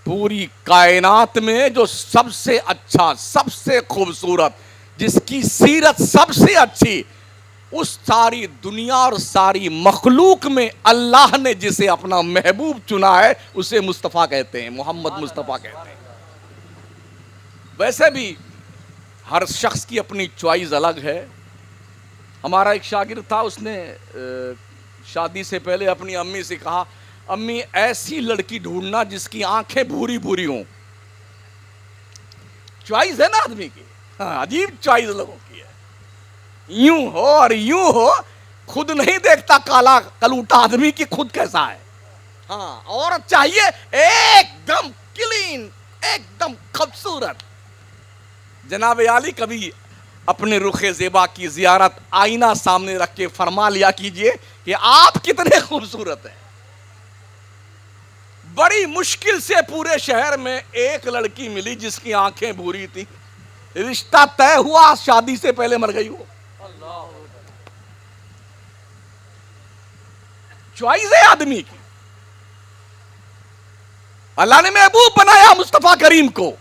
پوری کائنات میں جو سب سے اچھا, سب سے خوبصورت, جس کی سیرت سب سے اچھی, اس ساری دنیا اور ساری مخلوق میں اللہ نے جسے اپنا محبوب چنا ہے, اسے مصطفیٰ کہتے ہیں, محمد مصطفیٰ کہتے ہیں. ویسے بھی ہر شخص کی اپنی چوائس الگ ہے. ہمارا ایک شاگرد تھا, اس نے شادی سے پہلے اپنی امی سے کہا, امی ایسی لڑکی ڈھونڈنا جس کی آنکھیں بھوری بھوری ہوں. چوائس ہے نا آدمی کی, ہاں عجیب چوائس لوگوں کی ہے. یوں ہو اور یوں ہو, خود نہیں دیکھتا کالا کلوٹا آدمی کی خود کیسا ہے. ہاں, عورت چاہیے ایک دم کلین, ایک دم خوبصورت. جناب عالی کبھی اپنے رخ زیبا کی زیارت آئینہ سامنے رکھ کے فرما لیا کیجئے کہ آپ کتنے خوبصورت ہیں. بڑی مشکل سے پورے شہر میں ایک لڑکی ملی جس کی آنکھیں بھوری تھی. رشتہ طے ہوا, شادی سے پہلے مر گئی وہ. چوائس ہے آدمی کی. اللہ نے محبوب بنایا مصطفیٰ کریم کو,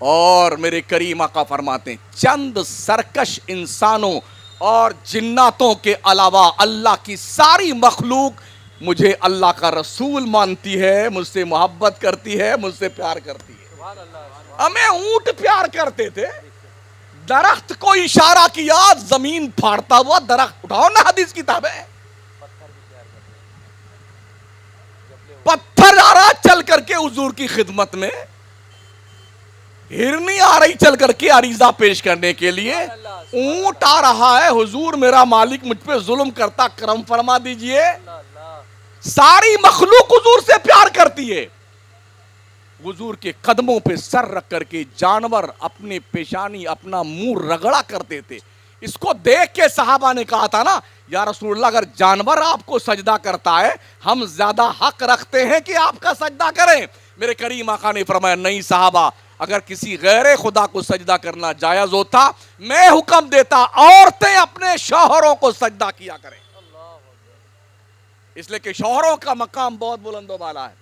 اور میرے کریم آقا فرماتے ہیں چند سرکش انسانوں اور جناتوں کے علاوہ اللہ کی ساری مخلوق مجھے اللہ کا رسول مانتی ہے، مجھ سے محبت کرتی ہے، مجھ سے پیار کرتی ہے۔ ہمیں اونٹ پیار کرتے تھے، درخت کو اشارہ کیا زمین پھاڑتا ہوا درخت اٹھاؤ نا حدیث کتاب ہے، پتھر آ رہا چل کر کے حضور کی خدمت میں، ہرنی آ رہی چل کر کے عریضہ پیش کرنے کے لیے، اونٹ آ رہا ہے حضور میرا مالک مجھ پہ ظلم کرتا کرم فرما دیجئے۔ ساری مخلوق حضور سے پیار کرتی ہے، حضور کے قدموں پہ سر رکھ کر کے جانور اپنے پیشانی اپنا منہ رگڑا کرتے تھے۔ اس کو دیکھ کے صحابہ نے کہا تھا نا یا رسول اللہ اگر جانور آپ کو سجدہ کرتا ہے ہم زیادہ حق رکھتے ہیں کہ آپ کا سجدہ کریں۔ میرے کریم آقا نے فرمایا نہیں صحابہ، اگر کسی غیر خدا کو سجدہ کرنا جائز ہوتا میں حکم دیتا عورتیں اپنے شوہروں کو سجدہ کیا کریں، اس لیے کہ شوہروں کا مقام بہت بلند و بالا ہے،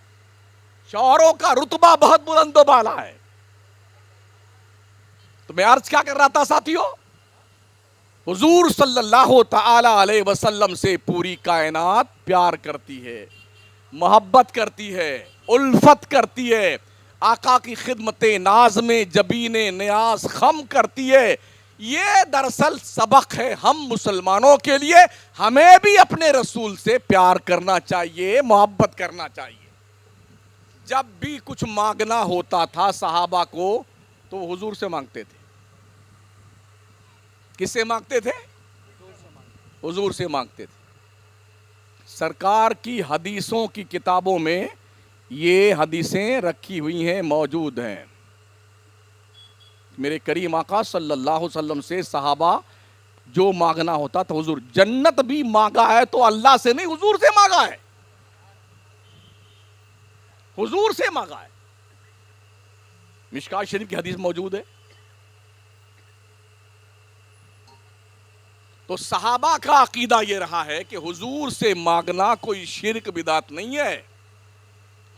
شوہروں کا رتبہ بہت بلند و بالا ہے۔ تو میں عرض کیا کر رہا تھا ساتھیو، حضور صلی اللہ تعالی علیہ وسلم سے پوری کائنات پیار کرتی ہے، محبت کرتی ہے، الفت کرتی ہے، آقا کی خدمت ناز میں جبین نیاز خم کرتی ہے۔ یہ دراصل سبق ہے ہم مسلمانوں کے لیے، ہمیں بھی اپنے رسول سے پیار کرنا چاہیے، محبت کرنا چاہیے۔ جب بھی کچھ مانگنا ہوتا تھا صحابہ کو تو حضور سے مانگتے تھے۔ کس سے مانگتے تھے؟ حضور سے مانگتے تھے۔ سرکار کی حدیثوں کی کتابوں میں یہ حدیثیں رکھی ہوئی ہیں، موجود ہیں۔ میرے کریم آقا صلی اللہ علیہ وسلم سے صحابہ جو مانگنا ہوتا تھا حضور، جنت بھی مانگا ہے تو اللہ سے نہیں حضور سے مانگا ہے، حضور سے مانگا ہے۔ مشکات شریف کی حدیث موجود ہے۔ تو صحابہ کا عقیدہ یہ رہا ہے کہ حضور سے مانگنا کوئی شرک بدعت نہیں ہے،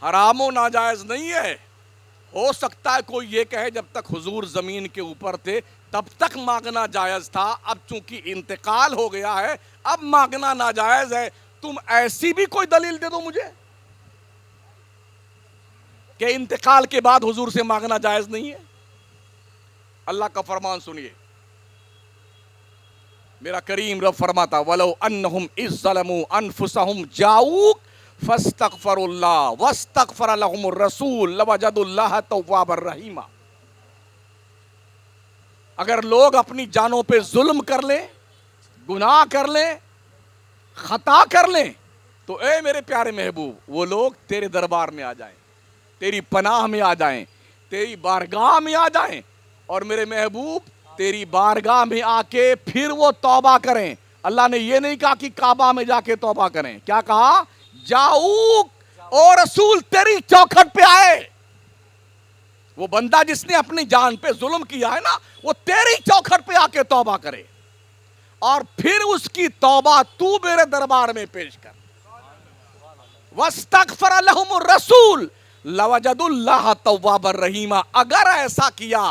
حرام و ناجائز نہیں ہے۔ ہو سکتا ہے کوئی یہ کہے جب تک حضور زمین کے اوپر تھے تب تک مانگنا جائز تھا، اب چونکہ انتقال ہو گیا ہے اب مانگنا ناجائز ہے۔ تم ایسی بھی کوئی دلیل دے دو مجھے کہ انتقال کے بعد حضور سے مانگنا جائز نہیں ہے۔ اللہ کا فرمان سنیے، میرا کریم رب فرماتا وَلَوْ أَنَّهُمْ إِذْ ظَلَمُوا أَنفُسَهُمْ جَاءُوكَ فَاسْتَغْفَرُوا اللَّهَ وَاسْتَغْفَرَ لَهُمُ الرَّسُولُ لَوَجَدُوا اللَّهَ تَوَّابًا رَحِيمًا۔ اگر لوگ اپنی جانوں پہ ظلم کر لیں، گناہ کر لیں، خطا کر لیں تو اے میرے پیارے محبوب وہ لوگ تیرے دربار میں آ جائیں، تیری پناہ میں آ جائیں، تیری بارگاہ میں آ جائیں، اور میرے محبوب تیری بارگاہ میں آ کے پھر وہ توبہ کریں۔ اللہ نے یہ نہیں کہا کہ کعبہ میں جا کے توبہ کریں، کیا کہا؟ جاؤک او رسول تیری چوکھٹ پہ آئے۔ وہ بندہ جس نے اپنی جان پہ ظلم کیا ہے نا وہ تیری چوکھٹ پہ آ کے توبہ کرے، اور پھر اس کی توبہ تو میرے دربار میں پیش کر۔ وَاسْتَغْفَرَ لَهُمُ الرَّسُولُ لَوَجَدُوا اللَّهَ تَوَّابًا رَحِيمًا۔ اگر ایسا کیا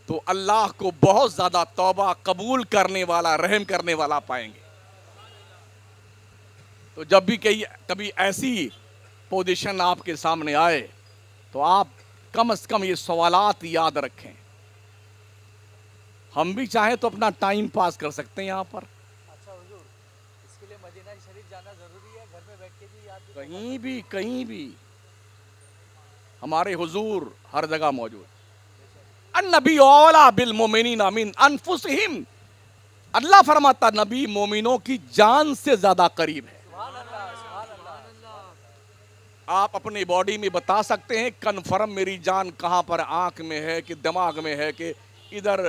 تو اللہ کو بہت زیادہ توبہ قبول کرنے والا، رحم کرنے والا پائیں گے۔ تو جب بھی کبھی ایسی پوزیشن آپ کے سامنے آئے تو آپ کم از کم یہ سوالات یاد رکھیں۔ ہم بھی چاہیں تو اپنا ٹائم پاس کر سکتے ہیں یہاں پر، اچھا حضور اس کے لیے مدینہ شریف جانا ضروری ہے؟ گھر میں بیٹھ کے بھی یاد کہیں بھی ہمارے حضور ہر جگہ موجود۔ النبی اولا بالمؤمنین من انفسہم، اللہ فرماتا نبی مومنوں کی جان سے زیادہ قریب ہے۔ سبحان اللہ سبحان اللہ۔ آپ اپنی باڈی میں بتا سکتے ہیں کنفرم میری جان کہاں پر، آنکھ میں ہے کہ دماغ میں ہے کہ ادھر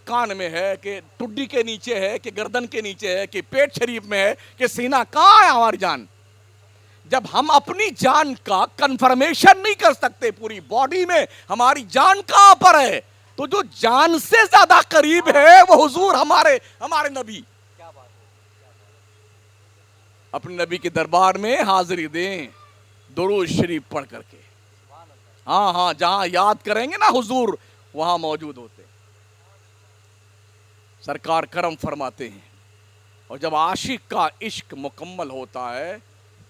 کان میں ہے کہ ٹڈی کے نیچے ہے کہ گردن کے نیچے ہے کہ پیٹ شریف میں ہے کہ سینہ، کہاں ہے ہماری جان؟ جب ہم اپنی جان کا کنفرمیشن نہیں کر سکتے پوری باڈی میں ہماری جان کہاں پر ہے، تو جو جان سے زیادہ قریب ہے وہ حضور ہمارے نبی۔ کیا بات ہے، اپنے نبی کے دربار میں حاضری دیں درود شریف پڑھ کر کے۔ سبحان اللہ۔ ہاں جہاں یاد کریں گے نا حضور وہاں موجود ہوتے ہیں. سرکار کرم فرماتے ہیں، اور جب عاشق کا عشق مکمل ہوتا ہے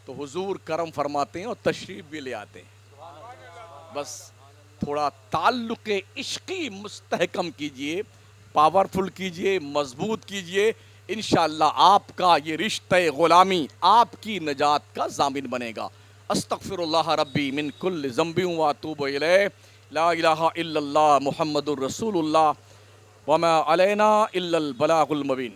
تو حضور کرم فرماتے ہیں اور تشریف بھی لے آتے ہیں. بس تھوڑا تعلق عشقی مستحکم کیجئے، پاورفل کیجئے، مضبوط کیجئے. انشاءاللہ آپ کا یہ رشتہ غلامی آپ کی نجات کا ضامن بنے گا. استغفر اللہ ربی من کل ذنب واتوب الیہ. لا الہ الا اللہ محمد الرسول اللہ وما علینا الا البلاغ المبین.